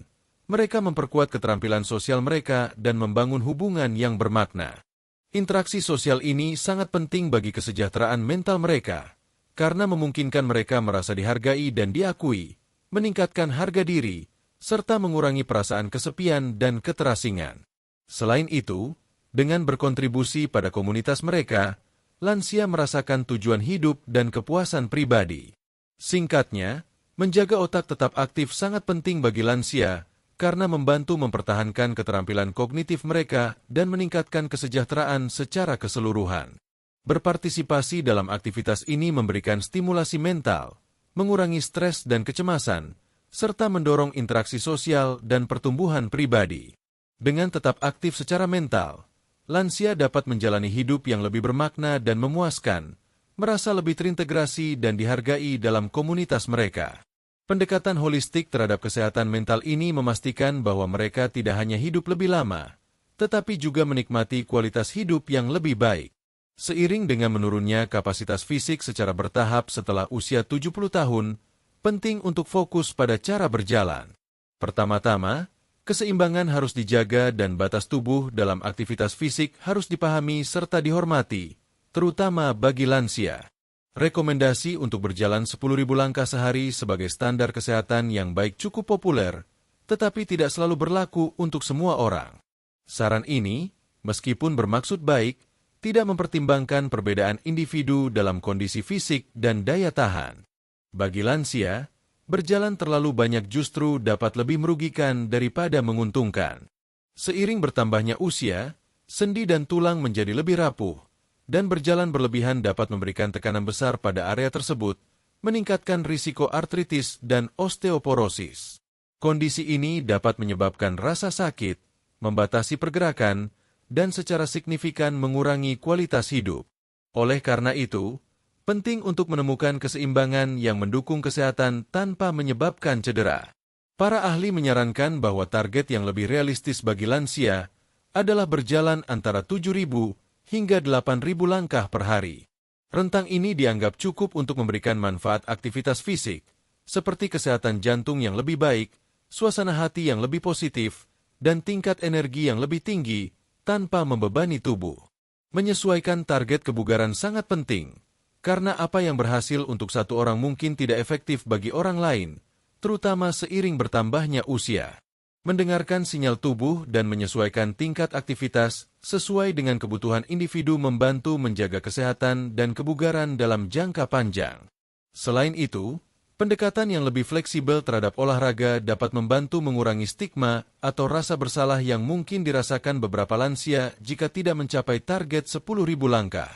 mereka memperkuat keterampilan sosial mereka dan membangun hubungan yang bermakna. Interaksi sosial ini sangat penting bagi kesejahteraan mental mereka, karena memungkinkan mereka merasa dihargai dan diakui, meningkatkan harga diri, serta mengurangi perasaan kesepian dan keterasingan. Selain itu, dengan berkontribusi pada komunitas mereka, lansia merasakan tujuan hidup dan kepuasan pribadi. Singkatnya, menjaga otak tetap aktif sangat penting bagi lansia karena membantu mempertahankan keterampilan kognitif mereka dan meningkatkan kesejahteraan secara keseluruhan. Berpartisipasi dalam aktivitas ini memberikan stimulasi mental, mengurangi stres dan kecemasan, serta mendorong interaksi sosial dan pertumbuhan pribadi. Dengan tetap aktif secara mental, lansia dapat menjalani hidup yang lebih bermakna dan memuaskan, merasa lebih terintegrasi dan dihargai dalam komunitas mereka. Pendekatan holistik terhadap kesehatan mental ini memastikan bahwa mereka tidak hanya hidup lebih lama, tetapi juga menikmati kualitas hidup yang lebih baik. Seiring dengan menurunnya kapasitas fisik secara bertahap setelah usia 70 tahun, penting untuk fokus pada cara berjalan. Pertama-tama, keseimbangan harus dijaga dan batas tubuh dalam aktivitas fisik harus dipahami serta dihormati, terutama bagi lansia. Rekomendasi untuk berjalan 10.000 langkah sehari sebagai standar kesehatan yang baik cukup populer, tetapi tidak selalu berlaku untuk semua orang. Saran ini, meskipun bermaksud baik, tidak mempertimbangkan perbedaan individu dalam kondisi fisik dan daya tahan. Bagi lansia, berjalan terlalu banyak justru dapat lebih merugikan daripada menguntungkan. Seiring bertambahnya usia, sendi dan tulang menjadi lebih rapuh, dan berjalan berlebihan dapat memberikan tekanan besar pada area tersebut, meningkatkan risiko artritis dan osteoporosis. Kondisi ini dapat menyebabkan rasa sakit, membatasi pergerakan, dan secara signifikan mengurangi kualitas hidup. Oleh karena itu, penting untuk menemukan keseimbangan yang mendukung kesehatan tanpa menyebabkan cedera. Para ahli menyarankan bahwa target yang lebih realistis bagi lansia adalah berjalan antara 7.000 hingga 8.000 langkah per hari. Rentang ini dianggap cukup untuk memberikan manfaat aktivitas fisik, seperti kesehatan jantung yang lebih baik, suasana hati yang lebih positif, dan tingkat energi yang lebih tinggi tanpa membebani tubuh. Menyesuaikan target kebugaran sangat penting, karena apa yang berhasil untuk satu orang mungkin tidak efektif bagi orang lain, terutama seiring bertambahnya usia. Mendengarkan sinyal tubuh dan menyesuaikan tingkat aktivitas sesuai dengan kebutuhan individu membantu menjaga kesehatan dan kebugaran dalam jangka panjang. Selain itu, pendekatan yang lebih fleksibel terhadap olahraga dapat membantu mengurangi stigma atau rasa bersalah yang mungkin dirasakan beberapa lansia jika tidak mencapai target 10.000 langkah.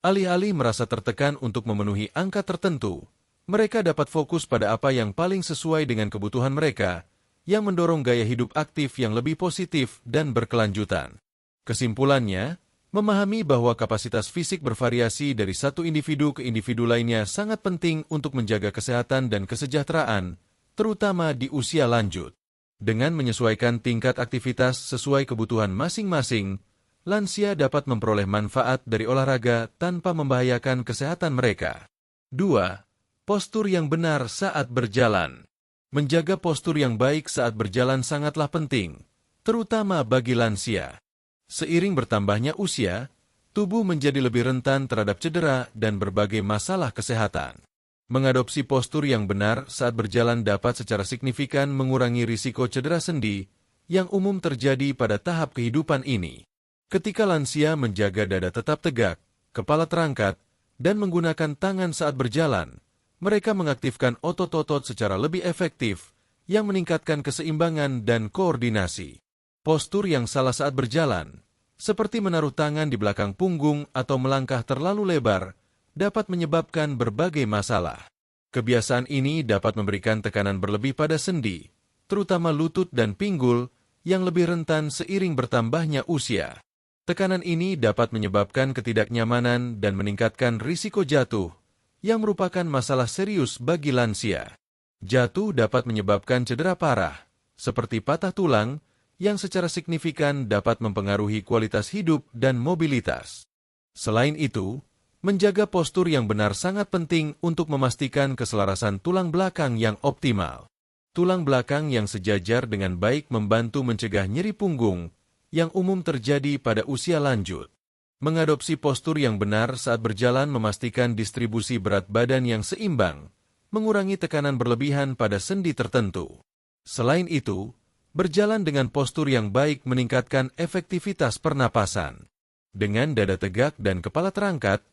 Alih-alih merasa tertekan untuk memenuhi angka tertentu, mereka dapat fokus pada apa yang paling sesuai dengan kebutuhan mereka, yang mendorong gaya hidup aktif yang lebih positif dan berkelanjutan. Kesimpulannya, memahami bahwa kapasitas fisik bervariasi dari satu individu ke individu lainnya sangat penting untuk menjaga kesehatan dan kesejahteraan, terutama di usia lanjut. Dengan menyesuaikan tingkat aktivitas sesuai kebutuhan masing-masing, lansia dapat memperoleh manfaat dari olahraga tanpa membahayakan kesehatan mereka. 2. Postur yang benar saat berjalan. Menjaga postur yang baik saat berjalan sangatlah penting, terutama bagi lansia. Seiring bertambahnya usia, tubuh menjadi lebih rentan terhadap cedera dan berbagai masalah kesehatan. Mengadopsi postur yang benar saat berjalan dapat secara signifikan mengurangi risiko cedera sendi yang umum terjadi pada tahap kehidupan ini. Ketika lansia menjaga dada tetap tegak, kepala terangkat, dan menggunakan tangan saat berjalan, mereka mengaktifkan otot-otot secara lebih efektif yang meningkatkan keseimbangan dan koordinasi. Postur yang salah saat berjalan, seperti menaruh tangan di belakang punggung atau melangkah terlalu lebar, dapat menyebabkan berbagai masalah. Kebiasaan ini dapat memberikan tekanan berlebih pada sendi, terutama lutut dan pinggul, yang lebih rentan seiring bertambahnya usia. Tekanan ini dapat menyebabkan ketidaknyamanan dan meningkatkan risiko jatuh, yang merupakan masalah serius bagi lansia. Jatuh dapat menyebabkan cedera parah, seperti patah tulang, yang secara signifikan dapat mempengaruhi kualitas hidup dan mobilitas. Selain itu, menjaga postur yang benar sangat penting untuk memastikan keselarasan tulang belakang yang optimal. Tulang belakang yang sejajar dengan baik membantu mencegah nyeri punggung, yang umum terjadi pada usia lanjut. Mengadopsi postur yang benar saat berjalan memastikan distribusi berat badan yang seimbang, mengurangi tekanan berlebihan pada sendi tertentu. Selain itu, berjalan dengan postur yang baik meningkatkan efektivitas pernapasan. Dengan dada tegak dan kepala terangkat,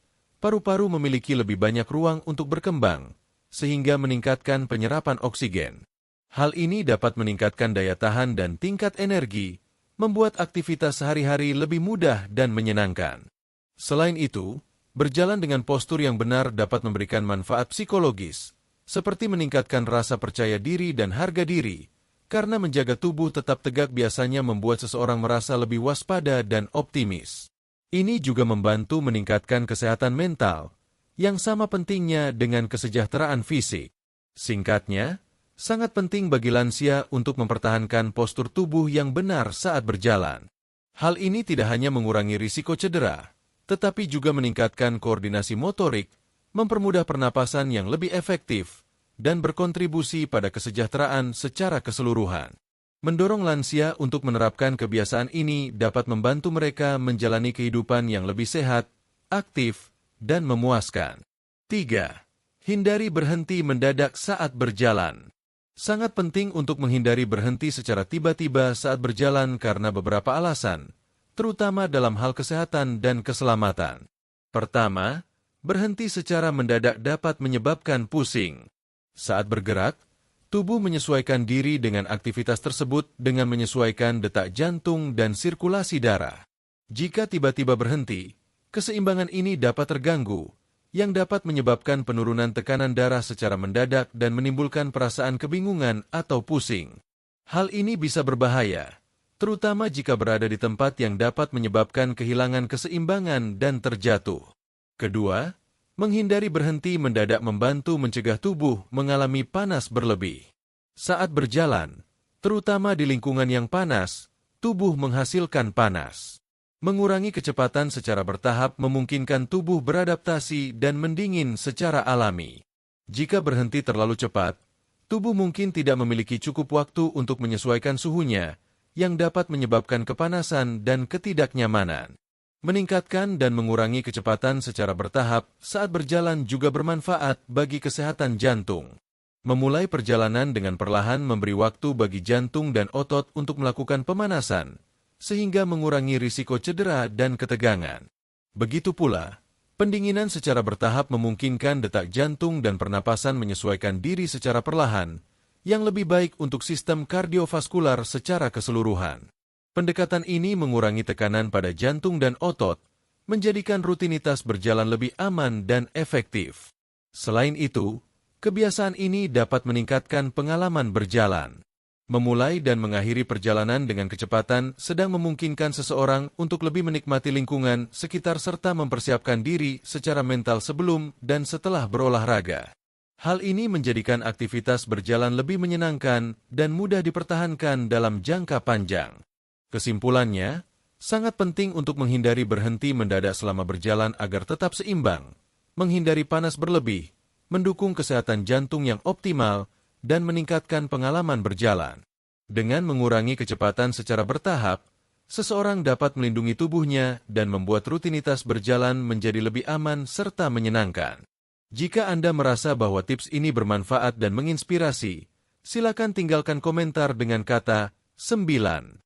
paru-paru memiliki lebih banyak ruang untuk berkembang, sehingga meningkatkan penyerapan oksigen. Hal ini dapat meningkatkan daya tahan dan tingkat energi, membuat aktivitas sehari-hari lebih mudah dan menyenangkan. Selain itu, berjalan dengan postur yang benar dapat memberikan manfaat psikologis, seperti meningkatkan rasa percaya diri dan harga diri, karena menjaga tubuh tetap tegak biasanya membuat seseorang merasa lebih waspada dan optimis. Ini juga membantu meningkatkan kesehatan mental, yang sama pentingnya dengan kesejahteraan fisik. Singkatnya, sangat penting bagi lansia untuk mempertahankan postur tubuh yang benar saat berjalan. Hal ini tidak hanya mengurangi risiko cedera, tetapi juga meningkatkan koordinasi motorik, mempermudah pernapasan yang lebih efektif, dan berkontribusi pada kesejahteraan secara keseluruhan. Mendorong lansia untuk menerapkan kebiasaan ini dapat membantu mereka menjalani kehidupan yang lebih sehat, aktif, dan memuaskan. 3. Hindari berhenti mendadak saat berjalan. Sangat penting untuk menghindari berhenti secara tiba-tiba saat berjalan karena beberapa alasan, terutama dalam hal kesehatan dan keselamatan. Pertama, berhenti secara mendadak dapat menyebabkan pusing. Saat bergerak, tubuh menyesuaikan diri dengan aktivitas tersebut dengan menyesuaikan detak jantung dan sirkulasi darah. Jika tiba-tiba berhenti, keseimbangan ini dapat terganggu, yang dapat menyebabkan penurunan tekanan darah secara mendadak dan menimbulkan perasaan kebingungan atau pusing. Hal ini bisa berbahaya, terutama jika berada di tempat yang dapat menyebabkan kehilangan keseimbangan dan terjatuh. Kedua, menghindari berhenti mendadak membantu mencegah tubuh mengalami panas berlebih. Saat berjalan, terutama di lingkungan yang panas, tubuh menghasilkan panas. Mengurangi kecepatan secara bertahap memungkinkan tubuh beradaptasi dan mendingin secara alami. Jika berhenti terlalu cepat, tubuh mungkin tidak memiliki cukup waktu untuk menyesuaikan suhunya, yang dapat menyebabkan kepanasan dan ketidaknyamanan. Meningkatkan dan mengurangi kecepatan secara bertahap saat berjalan juga bermanfaat bagi kesehatan jantung. Memulai perjalanan dengan perlahan memberi waktu bagi jantung dan otot untuk melakukan pemanasan, sehingga mengurangi risiko cedera dan ketegangan. Begitu pula, pendinginan secara bertahap memungkinkan detak jantung dan pernapasan menyesuaikan diri secara perlahan, yang lebih baik untuk sistem kardiovaskular secara keseluruhan. Pendekatan ini mengurangi tekanan pada jantung dan otot, menjadikan rutinitas berjalan lebih aman dan efektif. Selain itu, kebiasaan ini dapat meningkatkan pengalaman berjalan. Memulai dan mengakhiri perjalanan dengan kecepatan sedang memungkinkan seseorang untuk lebih menikmati lingkungan sekitar serta mempersiapkan diri secara mental sebelum dan setelah berolahraga. Hal ini menjadikan aktivitas berjalan lebih menyenangkan dan mudah dipertahankan dalam jangka panjang. Kesimpulannya, sangat penting untuk menghindari berhenti mendadak selama berjalan agar tetap seimbang, menghindari panas berlebih, mendukung kesehatan jantung yang optimal, dan meningkatkan pengalaman berjalan. Dengan mengurangi kecepatan secara bertahap, seseorang dapat melindungi tubuhnya dan membuat rutinitas berjalan menjadi lebih aman serta menyenangkan. Jika Anda merasa bahwa tips ini bermanfaat dan menginspirasi, silakan tinggalkan komentar dengan kata 9.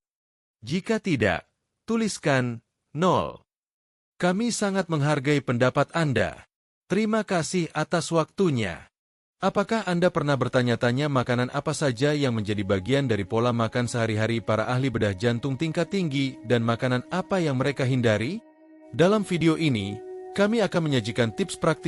Jika tidak, tuliskan 0. Kami sangat menghargai pendapat Anda. Terima kasih atas waktunya. Apakah Anda pernah bertanya-tanya makanan apa saja yang menjadi bagian dari pola makan sehari-hari para ahli bedah jantung tingkat tinggi dan makanan apa yang mereka hindari? Dalam video ini, kami akan menyajikan tips praktis